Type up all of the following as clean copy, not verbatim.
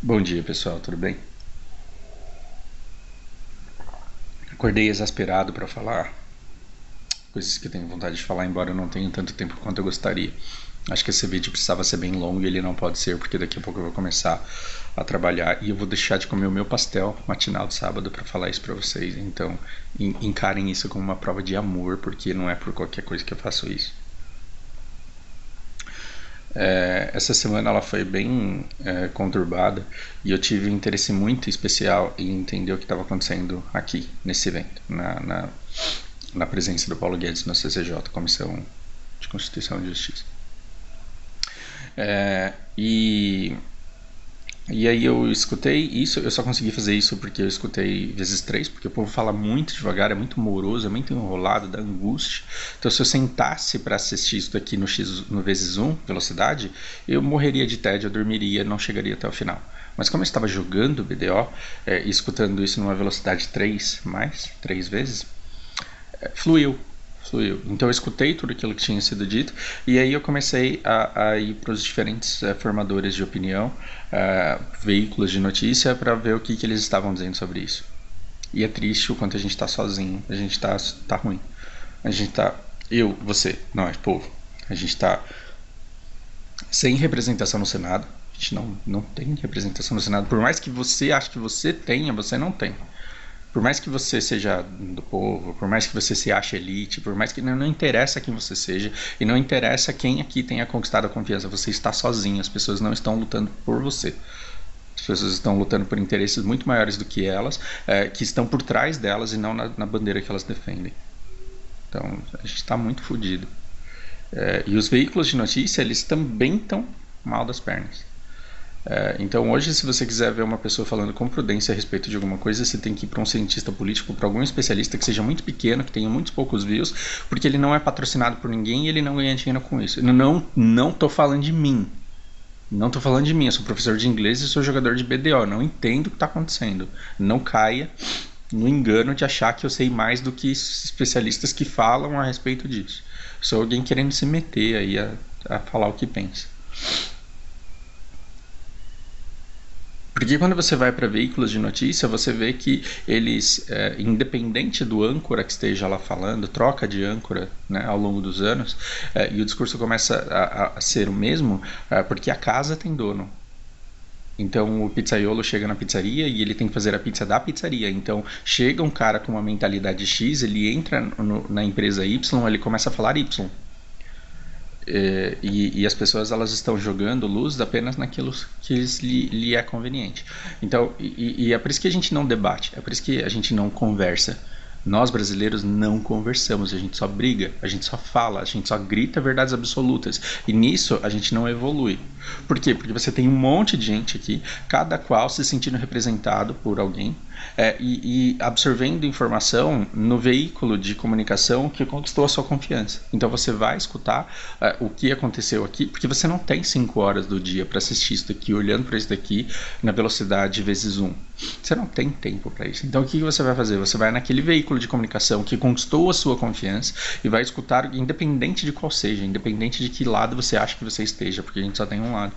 Bom dia, pessoal, tudo bem? Acordei exasperado para falar coisas que eu tenho vontade de falar, embora eu não tenha tanto tempo quanto eu gostaria. Acho que esse vídeo precisava ser bem longo e ele não pode ser, porque daqui a pouco eu vou começar a trabalhar e eu vou deixar de comer o meu pastel matinal de sábado para falar isso para vocês. Então, encarem isso como uma prova de amor, porque não é por qualquer coisa que eu faço isso. Essa semana ela foi bem conturbada e eu tive um interesse muito especial em entender o que estava acontecendo aqui nesse evento, na presença do Paulo Guedes no CCJ, Comissão de Constituição e Justiça. É, e, e aí eu escutei isso, eu só consegui fazer isso porque eu escutei vezes três, porque o povo fala muito devagar, é muito moroso, é muito enrolado, dá angústia. Então se eu sentasse para assistir isso daqui no vezes um, velocidade, eu morreria de tédio, eu dormiria, não chegaria até o final. Mas como eu estava jogando BDO, e escutando isso numa velocidade 3 mais, 3 vezes, fluiu. Fluiu. Então eu escutei tudo aquilo que tinha sido dito e aí eu comecei a ir para os diferentes formadores de opinião, veículos de notícia, para ver o que eles estavam dizendo sobre isso. E é triste o quanto a gente está sozinho, a gente tá ruim. A gente tá, eu, você, nós, povo, a gente está sem representação no Senado. A gente não tem representação no Senado. Por mais que você ache que você tenha, você não tem. Por mais que você seja do povo, por mais que você se ache elite, por mais que não interessa quem você seja e não interessa quem aqui tenha conquistado a confiança, você está sozinho, as pessoas não estão lutando por você. As pessoas estão lutando por interesses muito maiores do que elas, que estão por trás delas e não na bandeira que elas defendem. Então a gente está muito fodido. E os veículos de notícia, eles também estão mal das pernas. Então hoje, se você quiser ver uma pessoa falando com prudência a respeito de alguma coisa, você tem que ir para um cientista político, para algum especialista que seja muito pequeno, que tenha muitos poucos views, porque ele não é patrocinado por ninguém e ele não ganha dinheiro com isso. Não tô falando de mim. Não tô falando de mim, eu sou professor de inglês e sou jogador de BDO. Não entendo o que está acontecendo. Não caia no engano de achar que eu sei mais do que especialistas que falam a respeito disso. Sou alguém querendo se meter aí a falar o que pensa. Porque quando você vai para veículos de notícia, você vê que eles, independente do âncora que esteja lá falando, troca de âncora, né, ao longo dos anos, e o discurso começa a ser o mesmo, porque a casa tem dono. Então o pizzaiolo chega na pizzaria e ele tem que fazer a pizza da pizzaria. Então chega um cara com uma mentalidade X, ele entra na empresa Y, ele começa a falar Y. E as pessoas elas estão jogando luz apenas naquilo que lhe é conveniente. Então, é por isso que a gente não debate, é por isso que a gente não conversa. Nós brasileiros não conversamos, a gente só briga, a gente só fala, a gente só grita verdades absolutas. E nisso a gente não evolui. Por quê? Porque você tem um monte de gente aqui, cada qual se sentindo representado por alguém, e absorvendo informação no veículo de comunicação que conquistou a sua confiança. Então você vai escutar o que aconteceu aqui, porque você não tem 5 horas do dia para assistir isso daqui, olhando para isso daqui na velocidade vezes 1. Você não tem tempo para isso. Então o que você vai fazer? Você vai naquele veículo de comunicação que conquistou a sua confiança e vai escutar, independente de qual seja, independente de que lado você acha que você esteja, porque a gente só tem um lado.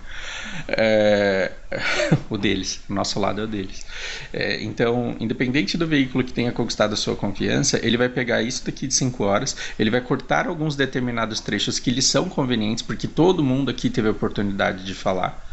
O deles, o nosso lado é o deles. Então, independente do veículo que tenha conquistado a sua confiança, ele vai pegar isso daqui de 5 horas, ele vai cortar alguns determinados trechos que lhe são convenientes, porque todo mundo aqui teve a oportunidade de falar.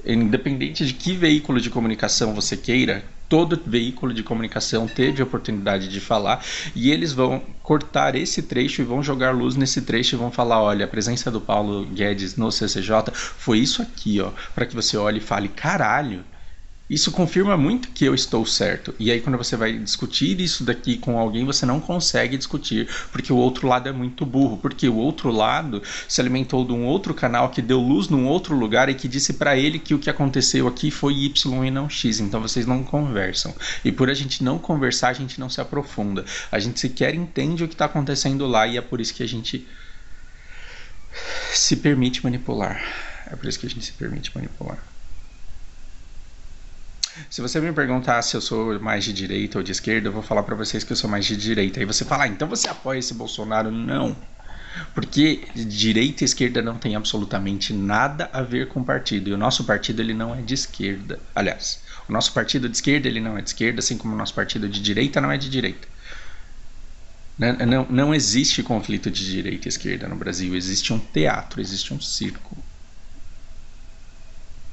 Independente de que veículo de comunicação você queira, todo veículo de comunicação teve a oportunidade de falar e eles vão cortar esse trecho e vão jogar luz nesse trecho e vão falar, olha, a presença do Paulo Guedes no CCJ foi isso aqui, ó, para que você olhe e fale, caralho, isso confirma muito que eu estou certo. E aí quando você vai discutir isso daqui com alguém, você não consegue discutir, porque o outro lado é muito burro, porque o outro lado se alimentou de um outro canal que deu luz num outro lugar e que disse para ele que o que aconteceu aqui foi Y e não X. Então vocês não conversam. E por a gente não conversar, a gente não se aprofunda. A gente sequer entende o que está acontecendo lá e é por isso que a gente se permite manipular. É por isso que a gente se permite manipular. Se você me perguntar se eu sou mais de direita ou de esquerda, eu vou falar pra vocês que eu sou mais de direita. Aí você fala, então você apoia esse Bolsonaro? Não. Porque direita e esquerda não tem absolutamente nada a ver com partido. E o nosso partido ele não é de esquerda. Aliás, o nosso partido de esquerda ele não é de esquerda, assim como o nosso partido de direita não é de direita. Não existe conflito de direita e esquerda no Brasil. Existe um teatro, existe um circo.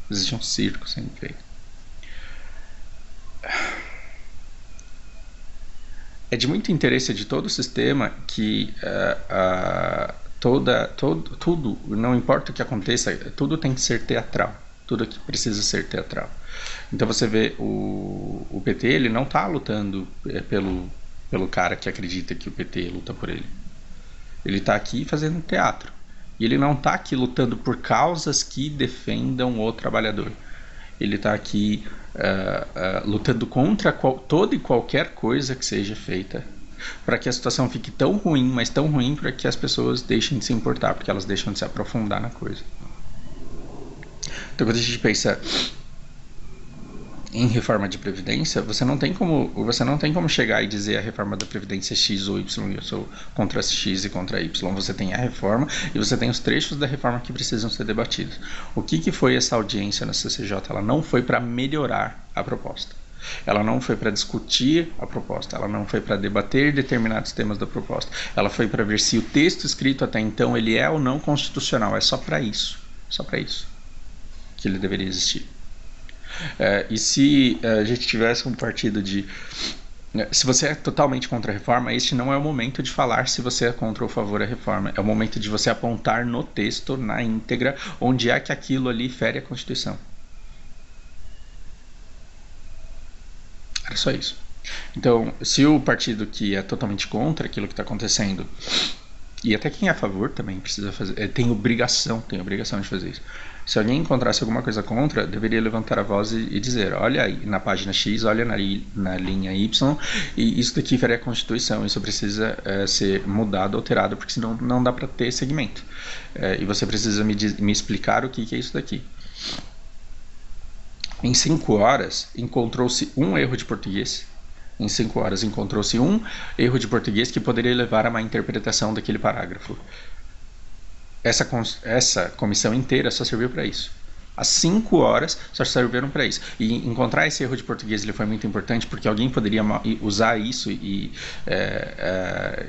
Existe um circo sendo feito. É de muito interesse de todo o sistema que tudo, não importa o que aconteça, tudo tem que ser teatral. Tudo aqui precisa ser teatral. Então você vê o PT, ele não está lutando pelo cara que acredita que o PT luta por ele. Ele está aqui fazendo teatro. E ele não está aqui lutando por causas que defendam o trabalhador. Ele está aqui lutando contra toda e qualquer coisa que seja feita para que a situação fique tão ruim, mas tão ruim para que as pessoas deixem de se importar, porque elas deixam de se aprofundar na coisa. Então quando a gente pensa em reforma de previdência, você não tem como chegar e dizer a reforma da previdência X ou Y, eu sou contra X e contra Y. Você tem a reforma e você tem os trechos da reforma que precisam ser debatidos. O que foi essa audiência na CCJ? Ela não foi para melhorar a proposta. Ela não foi para discutir a proposta, ela não foi para debater determinados temas da proposta. Ela foi para ver se o texto escrito até então ele é ou não constitucional. É só para isso que ele deveria existir. E se a gente tivesse um partido de... Se você é totalmente contra a reforma, este não é o momento de falar se você é contra ou a favor da reforma. É o momento de você apontar no texto, na íntegra, onde é que aquilo ali fere a Constituição. Era só isso. Então, se o partido que é totalmente contra aquilo que está acontecendo, e até quem é a favor também precisa fazer, tem obrigação de fazer isso. Se alguém encontrasse alguma coisa contra, deveria levantar a voz e dizer, olha aí na página X, olha na linha Y, e isso daqui fere a Constituição, isso precisa ser mudado, alterado, porque senão não dá para ter segmento. E você precisa me explicar o que é isso daqui. Em 5 horas, encontrou-se um erro de português. Em 5 horas, encontrou-se um erro de português que poderia levar a má interpretação daquele parágrafo. Essa comissão inteira só serviu para isso. As 5 horas só serviram para isso. E encontrar esse erro de português ele foi muito importante porque alguém poderia usar isso e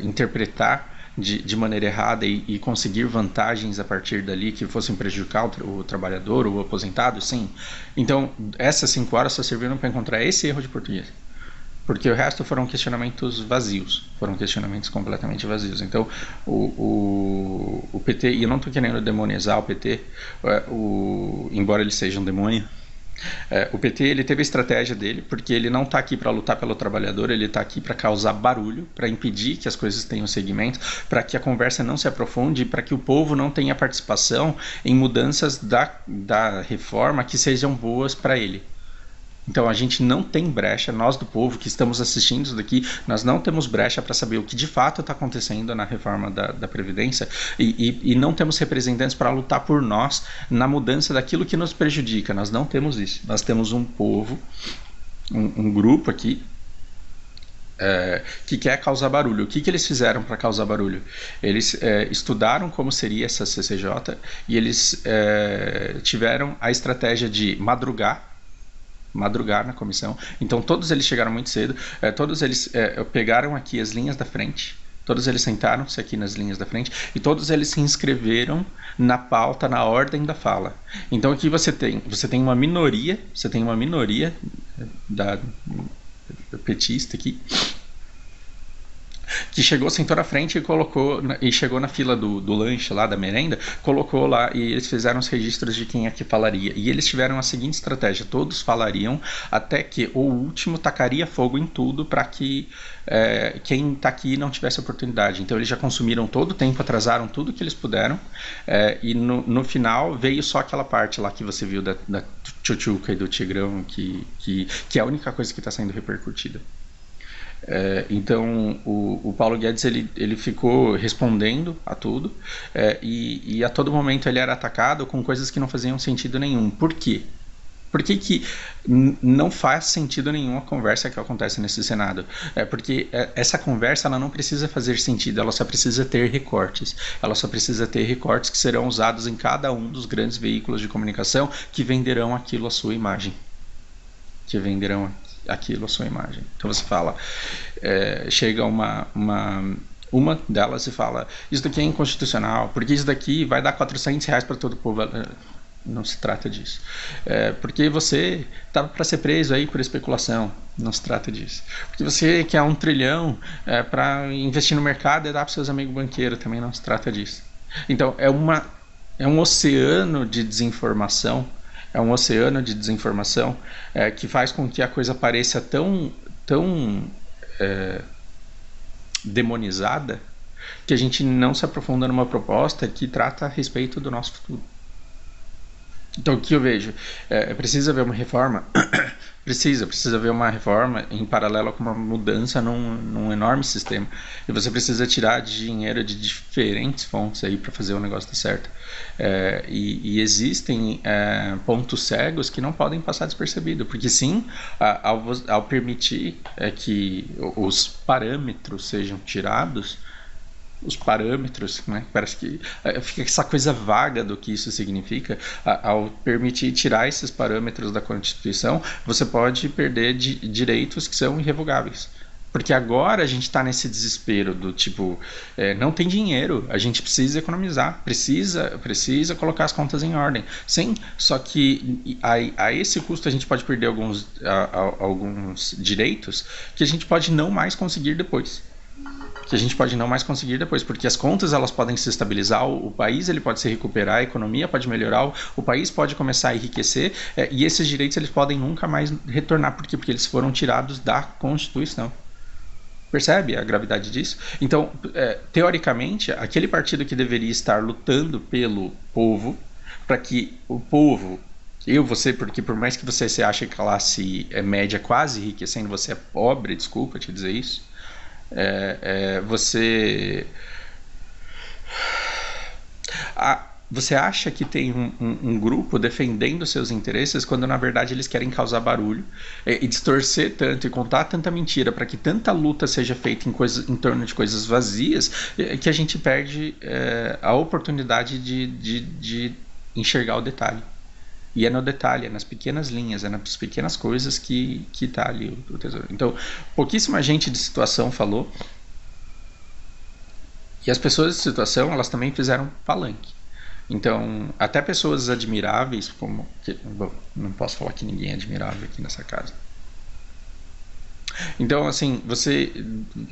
interpretar de maneira errada e conseguir vantagens a partir dali que fossem prejudicar o trabalhador ou o aposentado, sim. Então, essas 5 horas só serviram para encontrar esse erro de português. Porque o resto foram questionamentos vazios, foram questionamentos completamente vazios. Então, o PT, e eu não estou querendo demonizar o PT, embora ele seja um demônio, o PT ele teve a estratégia dele, porque ele não está aqui para lutar pelo trabalhador, ele está aqui para causar barulho, para impedir que as coisas tenham segmento, para que a conversa não se aprofunde, para que o povo não tenha participação em mudanças da reforma que sejam boas para ele. Então a gente não tem brecha, nós do povo que estamos assistindo isso daqui, nós não temos brecha para saber o que de fato está acontecendo na reforma da Previdência e não temos representantes para lutar por nós na mudança daquilo que nos prejudica. Nós não temos isso. Nós temos um povo, um grupo aqui que quer causar barulho. O que eles fizeram para causar barulho? Eles estudaram como seria essa CCJ e eles tiveram a estratégia de madrugar na comissão. Então todos eles chegaram muito cedo, todos eles pegaram aqui as linhas da frente, todos eles sentaram-se aqui nas linhas da frente e todos eles se inscreveram na pauta, na ordem da fala. Então aqui você tem uma minoria, da petista aqui, que sentou na frente e chegou na fila do lanche lá, da merenda, colocou lá e eles fizeram os registros de quem é que falaria. E eles tiveram a seguinte estratégia, todos falariam até que o último tacaria fogo em tudo para que quem está aqui não tivesse oportunidade. Então eles já consumiram todo o tempo, atrasaram tudo que eles puderam e no final veio só aquela parte lá que você viu da Tchutchuca e do Tigrão que é a única coisa que está sendo repercutida. Então o Paulo Guedes ele ficou respondendo a tudo e a todo momento ele era atacado com coisas que não faziam sentido nenhum. Por quê? Por que que não faz sentido nenhum a conversa que acontece nesse Senado? Porque essa conversa ela não precisa fazer sentido, ela só precisa ter recortes. Ela só precisa ter recortes que serão usados em cada um dos grandes veículos de comunicação que venderão aquilo à sua imagem. Que venderão aquilo à sua imagem. Então você fala, chega uma delas e fala, isso daqui é inconstitucional, porque isso daqui vai dar R$ 400 para todo o povo. Não se trata disso. Porque você estava para ser preso aí por especulação. Não se trata disso. Porque você quer 1 trilhão para investir no mercado e dar para seus amigos banqueiros. Também não se trata disso. Então, é um oceano de desinformação. É um oceano de desinformação que faz com que a coisa pareça tão demonizada que a gente não se aprofunda numa proposta que trata a respeito do nosso futuro. Então, o que eu vejo? Precisa haver uma reforma? Precisa haver uma reforma em paralelo com uma mudança num enorme sistema. E você precisa tirar dinheiro de diferentes fontes aí para fazer o negócio dar certo. E existem pontos cegos que não podem passar despercebido, porque sim, ao permitir que os parâmetros sejam tirados, os parâmetros, né? Parece que fica essa coisa vaga do que isso significa. Ao permitir tirar esses parâmetros da Constituição, você pode perder direitos que são irrevogáveis. Porque agora a gente está nesse desespero do tipo, não tem dinheiro, a gente precisa economizar, precisa colocar as contas em ordem. Sim, só que a esse custo a gente pode perder alguns direitos que a gente pode não mais conseguir depois. Porque as contas elas podem se estabilizar, o país ele pode se recuperar, a economia pode melhorar, o país pode começar a enriquecer, e esses direitos eles podem nunca mais retornar. Por quê? Porque eles foram tirados da Constituição. Percebe a gravidade disso? Então, teoricamente, aquele partido que deveria estar lutando pelo povo, para que o povo, você, porque por mais que você se ache classe média quase enriquecendo, você é pobre, desculpa te dizer isso, você acha que tem um grupo defendendo seus interesses quando na verdade eles querem causar barulho e distorcer tanto e contar tanta mentira para que tanta luta seja feita em torno de coisas vazias que a gente perde a oportunidade de enxergar o detalhe. E é no detalhe, é nas pequenas linhas, é nas pequenas coisas que está ali o tesouro. Então, pouquíssima gente de situação falou. E as pessoas de situação, elas também fizeram palanque. Então, até pessoas admiráveis, bom, não posso falar que ninguém é admirável aqui nessa casa. Então, assim, você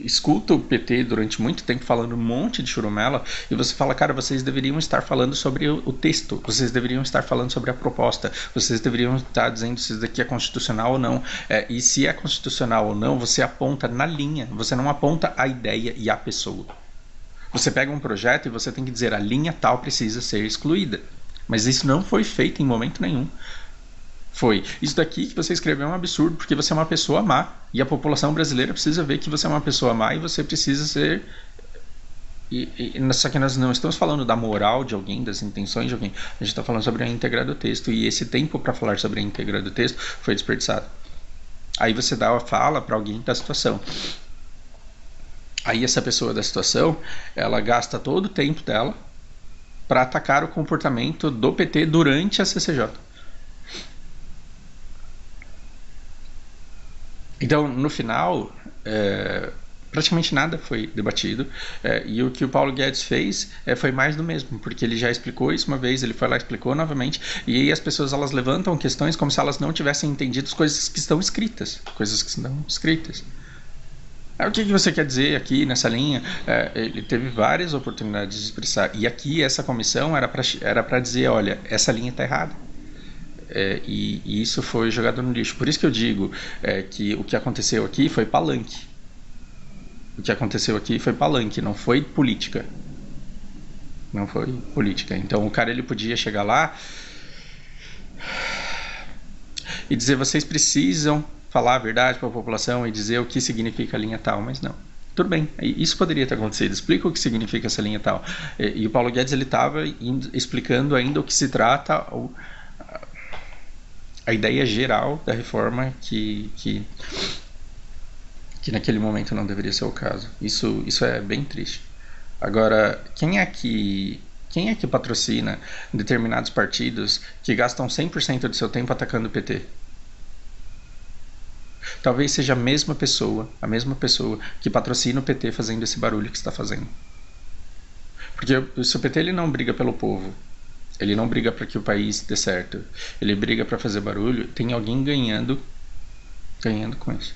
escuta o PT durante muito tempo falando um monte de churumela e você fala, cara, vocês deveriam estar falando sobre o texto, vocês deveriam estar falando sobre a proposta, vocês deveriam estar dizendo se isso daqui é constitucional ou não. E se é constitucional ou não, você aponta na linha, você não aponta a ideia e a pessoa. Você pega um projeto e você tem que dizer a linha tal precisa ser excluída. Mas isso não foi feito em momento nenhum. Isso daqui que você escreveu é um absurdo, porque você é uma pessoa má. E a população brasileira precisa ver que você é uma pessoa má e você precisa ser... Só que nós não estamos falando da moral de alguém, das intenções de alguém. A gente está falando sobre a íntegra do texto. E esse tempo para falar sobre a íntegra do texto foi desperdiçado. Aí você dá a fala para alguém da situação. Aí essa pessoa da situação, ela gasta todo o tempo dela para atacar o comportamento do PT durante a CCJ. Então, no final, praticamente nada foi debatido, e o que o Paulo Guedes fez foi mais do mesmo, porque ele já explicou isso uma vez, ele foi lá e explicou novamente, e aí as pessoas elas levantam questões como se elas não tivessem entendido as coisas que estão escritas. O que você quer dizer aqui nessa linha? Ele teve várias oportunidades de expressar, e aqui essa comissão era para dizer, olha, essa linha está errada. E isso foi jogado no lixo. Por isso que eu digo que o que aconteceu aqui foi palanque. Não foi política. Então o cara ele podia chegar lá e dizer, vocês precisam falar a verdade para a população e dizer o que significa a linha tal, mas não. Tudo bem, isso poderia ter acontecido. Explica o que significa essa linha tal. E o Paulo Guedes ele estava explicando ainda o que se trata a ideia geral da reforma que naquele momento não deveria ser o caso. Isso é bem triste. Agora, quem é que patrocina determinados partidos que gastam 100% do seu tempo atacando o PT? Talvez seja a mesma pessoa que patrocina o PT fazendo esse barulho que está fazendo. Porque se o PT ele não briga pelo povo, ele não briga para que o país dê certo, ele briga para fazer barulho, tem alguém ganhando com isso.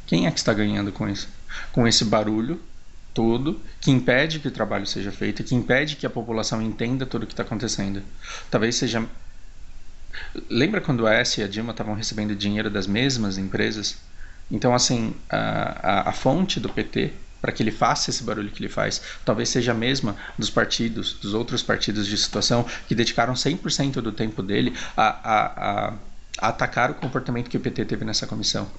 Quem é que está ganhando com isso? Com esse barulho todo que impede que o trabalho seja feito, que impede que a população entenda tudo o que está acontecendo. Talvez seja. Lembra quando a Aécio e a Dilma estavam recebendo dinheiro das mesmas empresas? Então, assim, a fonte do PT para que ele faça esse barulho que ele faz, talvez seja a mesma dos partidos, dos outros partidos de situação que dedicaram 100% do tempo dele a atacar o comportamento que o PT teve nessa comissão.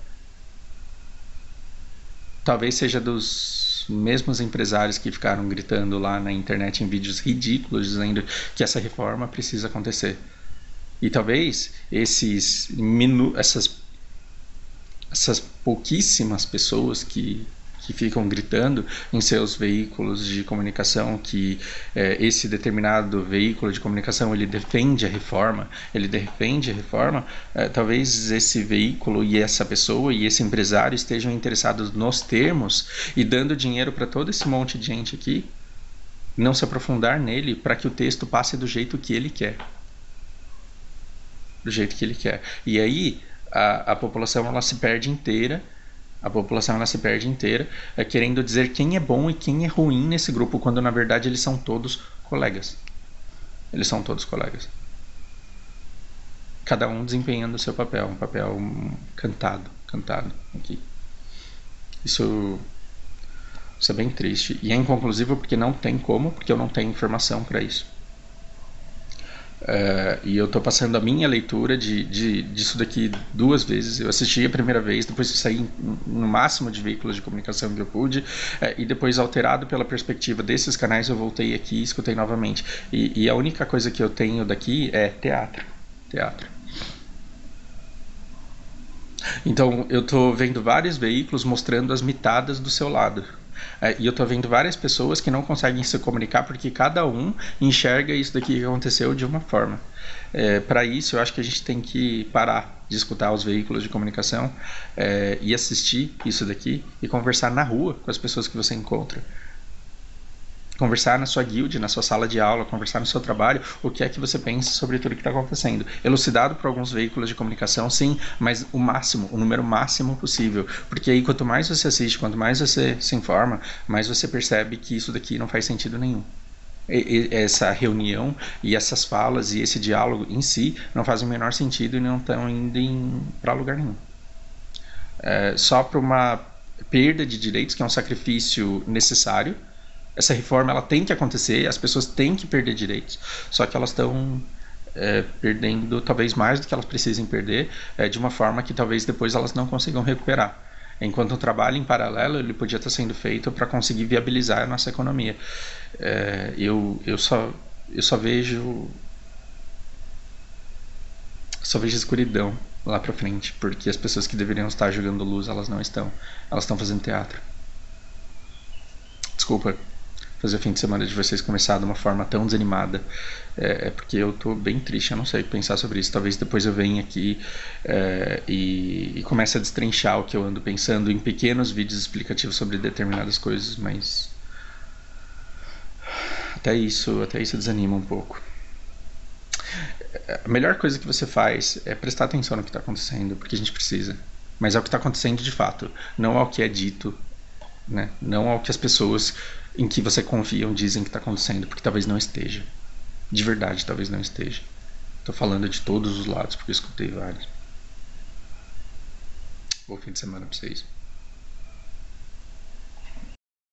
Talvez seja dos mesmos empresários que ficaram gritando lá na internet em vídeos ridículos dizendo que essa reforma precisa acontecer. E talvez essas pouquíssimas pessoas que ficam gritando em seus veículos de comunicação que esse determinado veículo de comunicação ele defende a reforma, talvez esse veículo e essa pessoa e esse empresário estejam interessados nos termos e dando dinheiro para todo esse monte de gente aqui, não se aprofundar nele para que o texto passe do jeito que ele quer. Do jeito que ele quer. E aí a população ela se perde inteira. A população ela se perde inteira querendo dizer quem é bom e quem é ruim nesse grupo, quando na verdade eles são todos colegas. Eles são todos colegas. Cada um desempenhando o seu papel, um papel cantado aqui. Isso é bem triste. E é inconclusivo porque não tem como, porque eu não tenho informação para isso. E eu estou passando a minha leitura disso daqui 2 vezes. Eu assisti a primeira vez, depois eu saí no máximo de veículos de comunicação que eu pude, e depois, alterado pela perspectiva desses canais, eu voltei aqui e escutei novamente. E a única coisa que eu tenho daqui é teatro. Então eu estou vendo vários veículos mostrando as mitadas do seu lado. E eu estou vendo várias pessoas que não conseguem se comunicar porque cada um enxerga isso daqui que aconteceu de uma forma. Para isso, eu acho que a gente tem que parar de escutar os veículos de comunicação e assistir isso daqui e conversar na rua com as pessoas que você encontra. Conversar na sua guild, na sua sala de aula, conversar no seu trabalho, o que é que você pensa sobre tudo que está acontecendo. Elucidado por alguns veículos de comunicação, sim, mas o número máximo possível. Porque aí quanto mais você assiste, quanto mais você se informa, mais você percebe que isso daqui não faz sentido nenhum. Essa reunião e essas falas e esse diálogo em si não fazem o menor sentido e não estão indo para lugar nenhum. Só para uma perda de direitos, que é um sacrifício necessário. Essa reforma ela tem que acontecer, as pessoas têm que perder direitos, só que elas estão perdendo talvez mais do que elas precisem perder, de uma forma que talvez depois elas não consigam recuperar. Enquanto um trabalho em paralelo ele podia estar sendo feito para conseguir viabilizar a nossa economia. Eu só vejo escuridão lá para frente, porque as pessoas que deveriam estar jogando luz elas não estão, elas estão fazendo teatro. Desculpa fazer o fim de semana de vocês começar de uma forma tão desanimada, porque eu tô bem triste, eu não sei o que pensar sobre isso. Talvez depois eu venha aqui e comece a destrinchar o que eu ando pensando em pequenos vídeos explicativos sobre determinadas coisas, mas até isso desanima um pouco. A melhor coisa que você faz é prestar atenção no que está acontecendo, porque a gente precisa, mas é o que está acontecendo de fato, não ao que é dito, né? Não ao que as pessoas em que você confia dizem que está acontecendo, porque talvez não esteja. De verdade, talvez não esteja. Estou falando de todos os lados, porque eu escutei vários. Bom fim de semana para vocês.